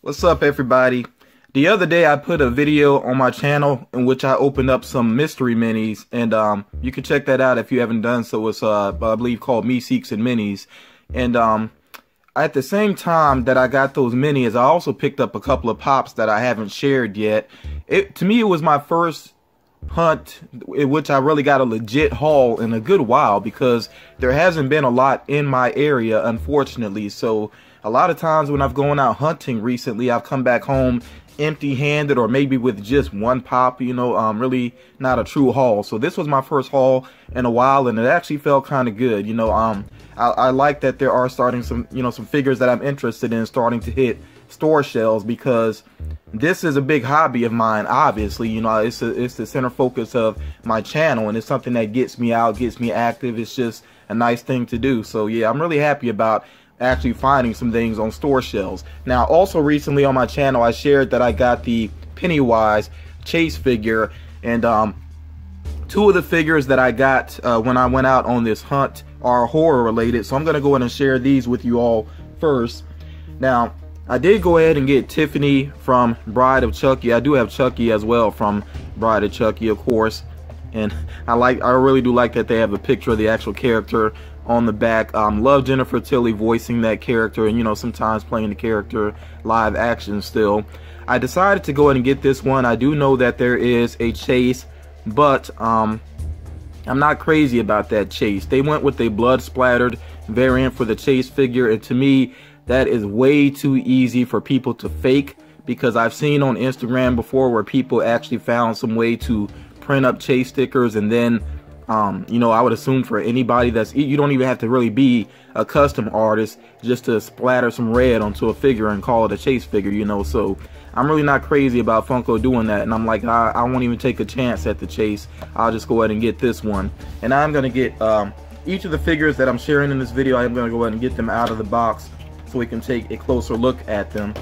What's up, everybody? The other day I put a video on my channel in which I opened up some mystery minis, and you can check that out if you haven't done so. It's I believe called Me Seeks and Minis. And at the same time that I got those minis, I also picked up a couple of pops that I haven't shared yet. To me, it was my first hunt in which I really got a legit haul in a good while, because there hasn't been a lot in my area, unfortunately. So a lot of times when I've gone out hunting recently, I've come back home empty-handed, or maybe with just one pop, you know, really not a true haul. So this was my first haul in a while, and it actually felt kind of good. You know, I like that there are starting some figures that I'm interested in starting to hit store shelves, because this is a big hobby of mine. Obviously, you know, it's the center focus of my channel, and it's something that gets me out, gets me active. It's just a nice thing to do. So yeah, I'm really happy about actually finding some things on store shelves. Now, also recently on my channel, I shared that I got the Pennywise chase figure, and two of the figures that I got when I went out on this hunt are horror related, so I'm gonna go ahead and share these with you all first. Now, I did go ahead and get Tiffany from Bride of Chucky. I do have Chucky as well from Bride of Chucky, of course, and I really do like that they have a picture of the actual character on the back. Love Jennifer Tilly voicing that character, and you know, sometimes playing the character live action still. I decided to go ahead and get this one. I do know that there is a chase, but I'm not crazy about that chase. They went with a blood splattered variant for the chase figure, and to me that is way too easy for people to fake, because I've seen on Instagram before where people actually found some way to print up chase stickers, and then you know, I would assume for anybody you don't even have to really be a custom artist just to splatter some red onto a figure and call it a chase figure, you know. So I'm really not crazy about Funko doing that, and I'm like, I won't even take a chance at the chase. I'll just go ahead and get this one. And I'm gonna get each of the figures that I'm sharing in this video, I'm gonna go ahead and get them out of the box so we can take a closer look at them.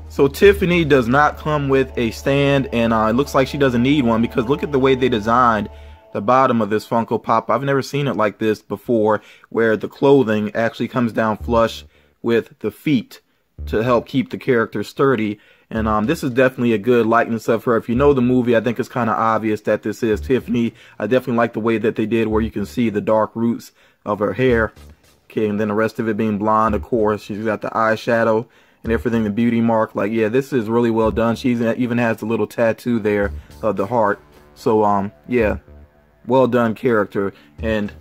So Tiffany does not come with a stand, and it looks like she doesn't need one, because look at the way they designed the bottom of this Funko Pop. I've never seen it like this before, where the clothing actually comes down flush with the feet to help keep the character sturdy. And this is definitely a good likeness of her. If you know the movie, I think it's kind of obvious that this is Tiffany. I definitely like the way that they did where you can see the dark roots of her hair. Okay, and then the rest of it being blonde, of course. She's got the eyeshadow and everything, the beauty mark. Like, yeah, this is really well done. She even has the little tattoo there of the heart. So, yeah, well done character. And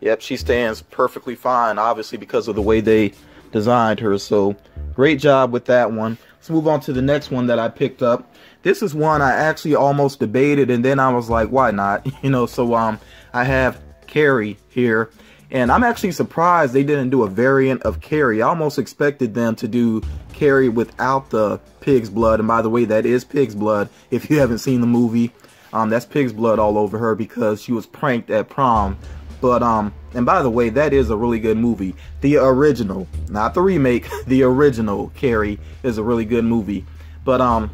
yep, she stands perfectly fine, obviously, because of the way they designed her. So great job with that one. Let's move on to the next one that I picked up. This is one I actually almost debated, and then I was like, why not? You know, so I have Carrie here, and I'm actually surprised they didn't do a variant of Carrie. I almost expected them to do Carrie without the pig's blood. And by the way, that is pig's blood. If you haven't seen the movie, that's pig's blood all over her because she was pranked at prom. But and by the way, that is a really good movie. The original, not the remake, the original Carrie is a really good movie. But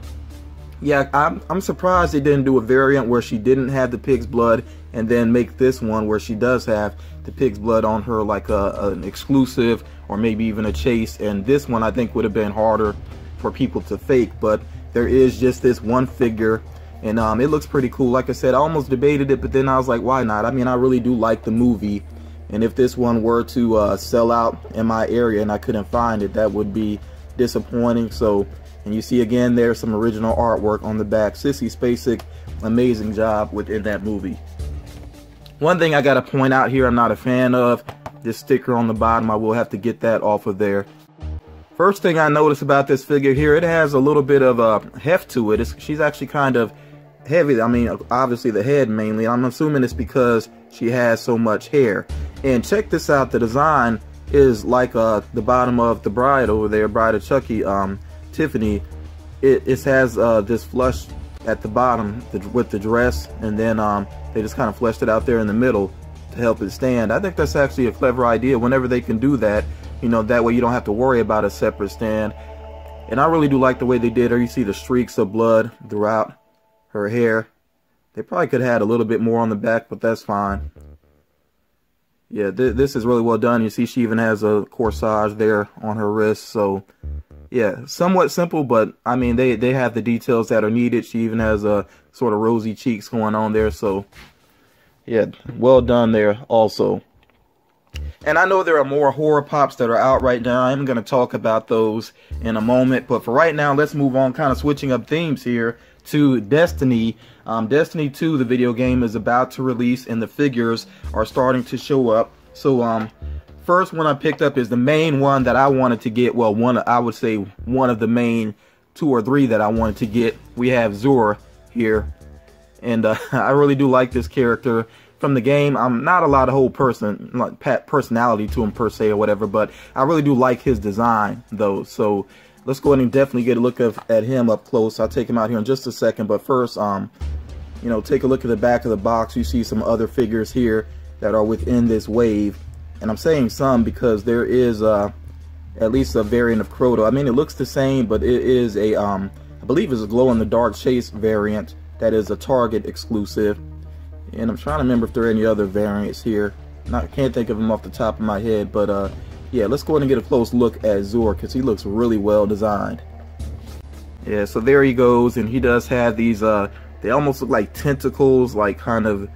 yeah, I'm surprised they didn't do a variant where she didn't have the pig's blood, and then make this one where she does have the pig's blood on her, like an exclusive or maybe even a chase. And this one I think would have been harder for people to fake, but there is just this one figure, and it looks pretty cool. Like I said, I almost debated it, but then I was like, why not? I mean, I really do like the movie, and if this one were to sell out in my area and I couldn't find it, that would be disappointing. So, and you see again, there's some original artwork on the back. Sissy Spacek, amazing job within that movie. One thing I gotta point out here, I'm not a fan of this sticker on the bottom. I will have to get that off of there. First thing I noticed about this figure here, it has a little bit of heft to it. She's actually kind of heavy. I mean, obviously the head mainly. I'm assuming it's because she has so much hair. And check this out, the design is like the bottom of the bride over there, Bride of Chucky, Tiffany. It has this flush at the bottom with the dress, and then they just kind of fleshed it out there in the middle to help it stand. I think that's actually a clever idea whenever they can do that. You know, that way you don't have to worry about a separate stand. And I really do like the way they did her. You see the streaks of blood throughout her hair. They probably could have had a little bit more on the back, but that's fine. Yeah, this is really well done. You see she even has a corsage there on her wrist, so yeah, somewhat simple, but I mean, they have the details that are needed. She even has a sort of rosy cheeks going on there. So yeah, well done there also. And I know there are more horror pops that are out right now. I'm going to talk about those in a moment. But for right now, let's move on, kind of switching up themes here to Destiny. Destiny 2, the video game, is about to release and the figures are starting to show up. So first one I picked up is the main one that I wanted to get. Well, I would say one of the main 2 or 3 that I wanted to get. We have Zor here. And I really do like this character. From the game, I'm not a lot of whole personality to him per se or whatever, but I really do like his design though. So let's go ahead and definitely get a look at him up close. I'll take him out here in just a second, but first, you know, take a look at the back of the box. You see some other figures here that are within this wave, and I'm saying some because there is at least a variant of Crota. I mean, it looks the same, but it is a I believe it's a glow-in-the-dark Chase variant that is a Target exclusive. And I'm trying to remember if there are any other variants here. I can't think of them off the top of my head, but yeah, let's go ahead and get a close look at Zor because he looks really well designed. Yeah, so there he goes, and he does have these they almost look like tentacles, like kind of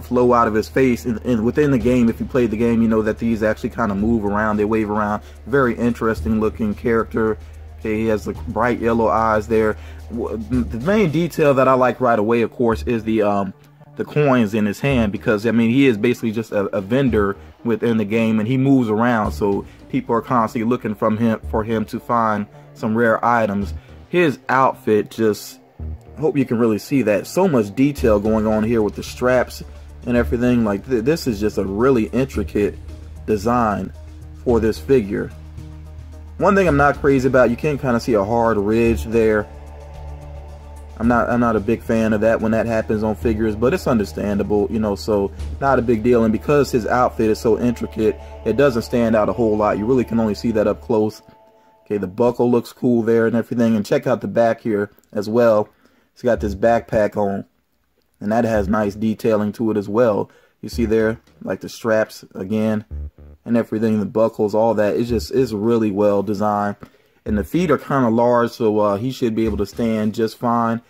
flow out of his face. And within the game, if you played the game, you know that these actually kind of move around, they wave around. Very interesting looking character. Okay, he has the bright yellow eyes there. The main detail that I like right away, of course, is the coins in his hand, because I mean, he is basically just a vendor within the game, and he moves around, so people are constantly looking for him to find some rare items. His outfit, just hope you can really see that. So much detail going on here with the straps and everything. Like this is just a really intricate design for this figure. One thing I'm not crazy about, you can kind of see a hard ridge there. I'm not a big fan of that when that happens on figures, but it's understandable, you know, so not a big deal. And because his outfit is so intricate, it doesn't stand out a whole lot. You really can only see that up close. Okay, the buckle looks cool there and everything. And check out the back here as well. He's got this backpack on, and that has nice detailing to it as well. You see there, like the straps again and everything, the buckles, all that. It's really well designed. And the feet are kind of large, so he should be able to stand just fine.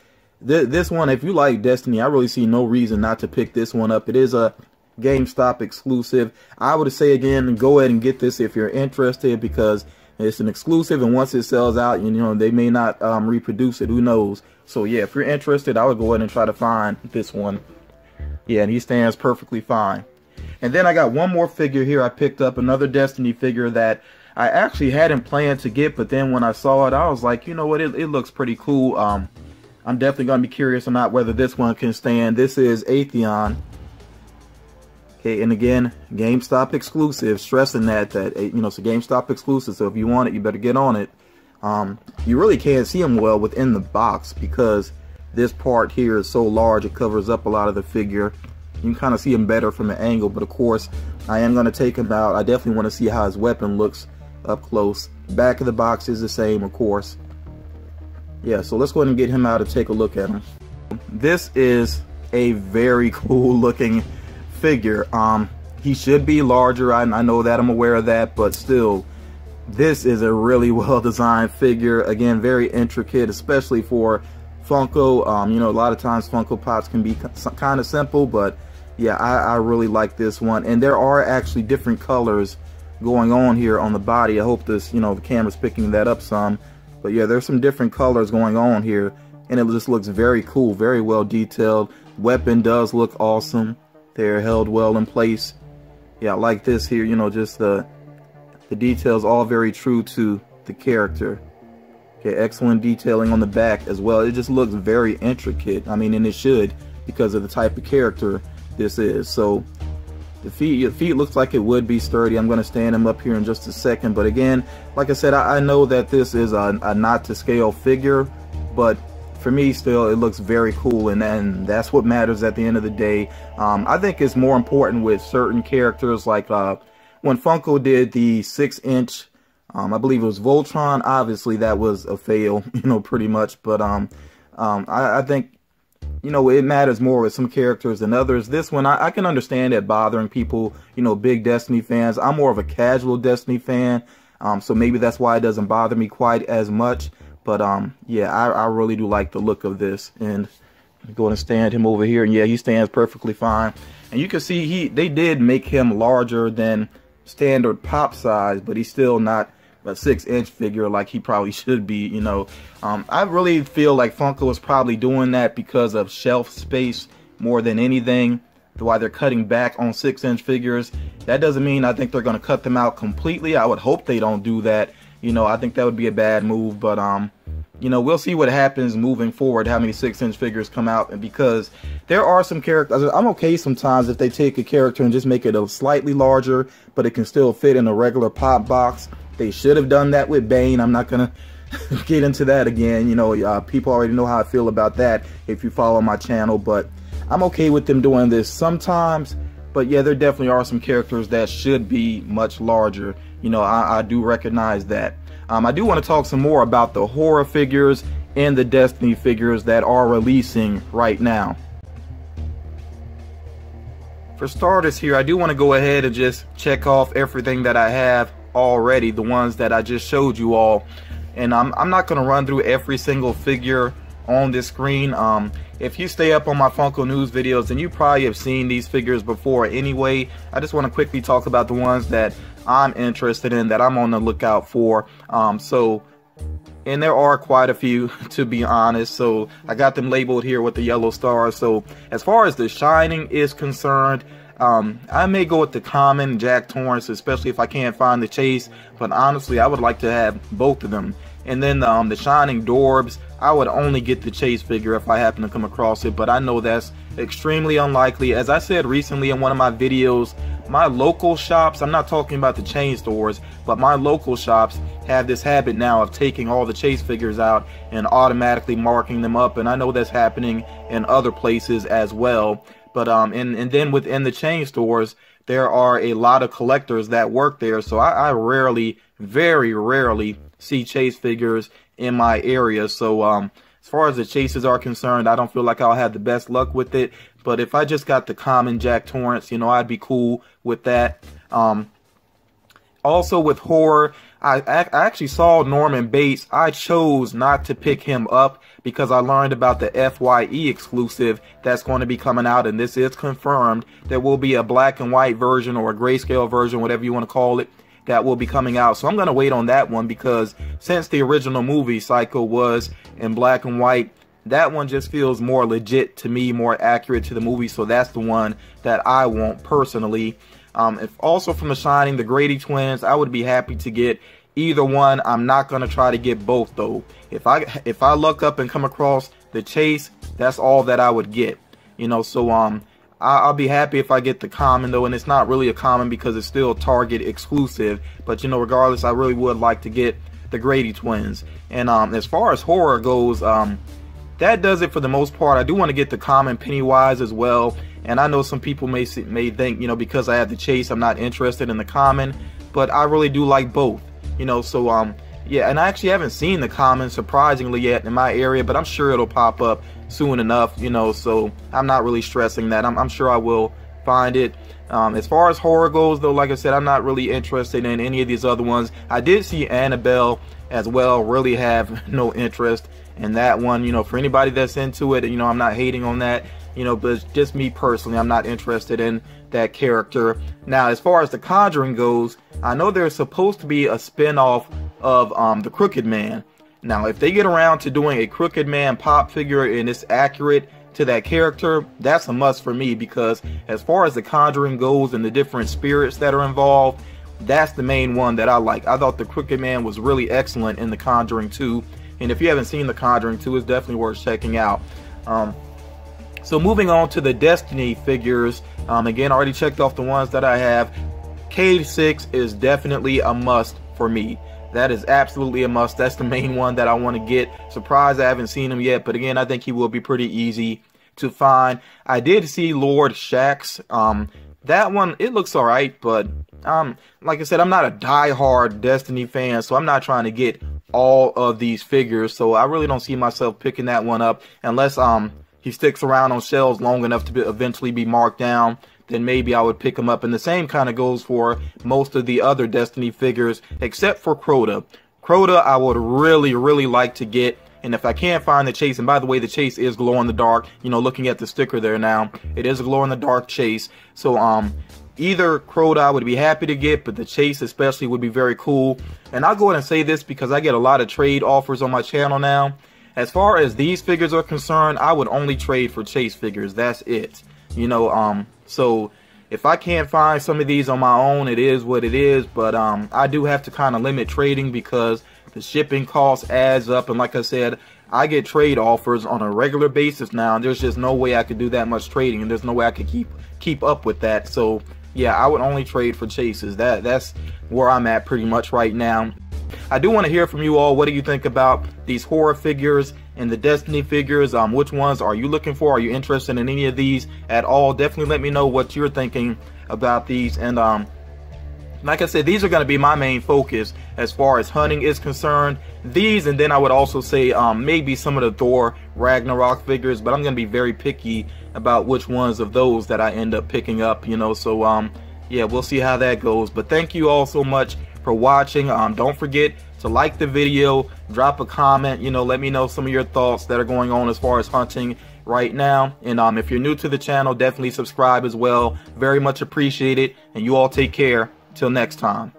This one, if you like Destiny, I really see no reason not to pick this one up. It is a GameStop exclusive. I would say again, go ahead and get this if you're interested, because it's an exclusive, and once it sells out, you know, they may not reproduce it. Who knows? So yeah, if you're interested, I would go ahead and try to find this one. Yeah, and he stands perfectly fine. And then I got one more figure here. I picked up another Destiny figure that I actually hadn't planned to get, but then when I saw it, I was like, you know what, it looks pretty cool. I'm definitely going to be curious or not whether this one can stand. This is Theon. Okay, and again, GameStop exclusive, stressing that you know, it's a GameStop exclusive, so if you want it, you better get on it. You really can't see him well within the box because this part here is so large, it covers up a lot of the figure. You can kind of see him better from an angle, but of course, I am going to take him out. I definitely want to see how his weapon looks up close. Back of the box is the same, of course. Yeah, so let's go ahead and get him out and take a look at him. This is a very cool looking figure. He should be larger. I know that, I'm aware of that, but still, this is a really well designed figure. Again, very intricate, especially for Funko. You know, a lot of times Funko Pops can be kind of simple, but yeah, I really like this one. And there are actually different colors going on here on the body. I hope this, you know, the camera's picking that up some. But yeah, there's some different colors going on here, and it just looks very cool, very well detailed. Weapon does look awesome. They're held well in place. Yeah, I like this here, you know, just the details all very true to the character. Okay, excellent detailing on the back as well. It just looks very intricate. I mean, and it should, because of the type of character this is. So the feet looks like it would be sturdy. I'm going to stand him up here in just a second. But again, like I said, I know that this is a not to scale figure, but for me still, it looks very cool, and that's what matters at the end of the day. I think it's more important with certain characters, like when Funko did the 6-inch, I believe it was Voltron. Obviously that was a fail, you know, pretty much, but I think, you know, it matters more with some characters than others. This one, I can understand it bothering people, you know, big Destiny fans. I'm more of a casual Destiny fan. So maybe that's why it doesn't bother me quite as much. But yeah, I really do like the look of this. And I'm going to stand him over here, and yeah, he stands perfectly fine. And you can see they did make him larger than standard pop size, but he's still not a 6-inch figure like he probably should be, you know. I really feel like Funko is probably doing that because of shelf space more than anything. Why they're cutting back on 6-inch figures. That doesn't mean I think they're going to cut them out completely. I would hope they don't do that. You know, I think that would be a bad move. But you know, we'll see what happens moving forward, how many 6-inch figures come out. And because there are some characters, I'm okay sometimes if they take a character and just make it a slightly larger, but it can still fit in a regular pop box. They should have done that with Bane. I'm not gonna get into that again. You know, people already know how I feel about that if you follow my channel. But I'm okay with them doing this sometimes. But yeah, there definitely are some characters that should be much larger. You know, I do recognize that. I do want to talk some more about the horror figures and the Destiny figures that are releasing right now. For starters here, I do want to go ahead and just check off everything that I have already, the ones that I just showed you all. And I'm not going to run through every single figure on this screen. If you stay up on my Funko News videos, then you probably have seen these figures before anyway. I just want to quickly talk about the ones that I'm interested in, that I'm on the lookout for. And there are quite a few, to be honest. So I got them labeled here with the yellow stars. So as far as the Shining is concerned, I may go with the common Jack Torrance, especially if I can't find the Chase. But honestly, I would like to have both of them. And then the Shining Dorbs, I would only get the Chase figure if I happen to come across it. But I know that's extremely unlikely. As I said recently in one of my videos, my local shops, I'm not talking about the chain stores, but my local shops have this habit now of taking all the Chase figures out and automatically marking them up. And I know that's happening in other places as well. But and then within the chain stores, there are a lot of collectors that work there. So I rarely, very rarely see Chase figures in my area. So as far as the Chases are concerned, I don't feel like I'll have the best luck with it. But if I just got the common Jack Torrance, you know, I'd be cool with that. Also with horror, I actually saw Norman Bates. I chose not to pick him up because I learned about the FYE exclusive that's going to be coming out, and this is confirmed. There will be a black and white version or a grayscale version, whatever you want to call it, that will be coming out. So I'm going to wait on that one because since the original movie Psycho was in black and white, that one just feels more legit to me, more accurate to the movie. So that's the one that I want personally. If also from The Shining, the Grady twins, I would be happy to get either one. I'm not going to try to get both though. If I look up and come across the Chase, that's all that I would get. You know, so I'll be happy if I get the common though, and it's not really a common because it's still Target exclusive. But you know, regardless, I really would like to get the Grady twins. And as far as horror goes, that does it for the most part. I do want to get the common Pennywise as well. And I know some people may think, you know, because I have the Chase, I'm not interested in the common. But I really do like both. You know, so yeah, and I actually haven't seen the common surprisingly yet in my area, but I'm sure it'll pop up soon enough, you know, so I'm not really stressing that. I'm sure I will find it. As far as horror goes though, like I said, I'm not really interested in any of these other ones. I did see Annabelle as well, really have no interest in that one. You know, for anybody that's into it, you know, I'm not hating on that, you know, but just me personally, I'm not interested in that character. Now, as far as The Conjuring goes, I know there's supposed to be a spin-off of the Crooked Man. Now, if they get around to doing a Crooked Man pop figure and it's accurate to that character, that's a must for me, because as far as The Conjuring goes and the different spirits that are involved, that's the main one that I like. I thought the Crooked Man was really excellent in The Conjuring 2, and if you haven't seen The Conjuring 2, it's definitely worth checking out. So moving on to the Destiny figures, again, I already checked off the ones that I have. K6 is definitely a must for me. That is absolutely a must. That's the main one that I want to get. Surprised I haven't seen him yet, but again, I think he will be pretty easy to find. I did see Lord Shaxx. That one, it looks alright, but like I said, I'm not a die-hard Destiny fan, so I'm not trying to get all of these figures, so I really don't see myself picking that one up unless he sticks around on shelves long enough to eventually be marked down. then maybe I would pick them up. And the same kind of goes for most of the other Destiny figures, except for Crota. Crota I would really like to get. And if I can't find the chase, and by the way, the chase is glow in the dark, you know, looking at the sticker there now, it is a glow in the dark chase. So either Crota I would be happy to get, but the chase especially would be very cool. And I'll go ahead and say this because I get a lot of trade offers on my channel now. As far as these figures are concerned, I would only trade for chase figures. That's it. You know, so if I can't find some of these on my own, it is what it is. But I do have to kind of limit trading because the shipping cost adds up. And like I said, I get trade offers on a regular basis now, and there's just no way I could do that much trading, and there's no way I could keep up with that. So yeah, I would only trade for chases. That's where I'm at pretty much right now. I do want to hear from you all. What do you think about these horror figures and the Destiny figures? Which ones are you looking for? Are you interested in any of these at all? Definitely let me know what you're thinking about these. And like I said, these are going to be my main focus as far as hunting is concerned. These, and then I would also say maybe some of the Thor Ragnarok figures, but I'm going to be very picky about which ones of those that I end up picking up, you know. So yeah, we'll see how that goes. But thank you all so much for watching. Don't forget to like the video, drop a comment, you know, let me know some of your thoughts that are going on as far as hunting right now. And if you're new to the channel, definitely subscribe as well. Very much appreciated. And you all take care. Till next time.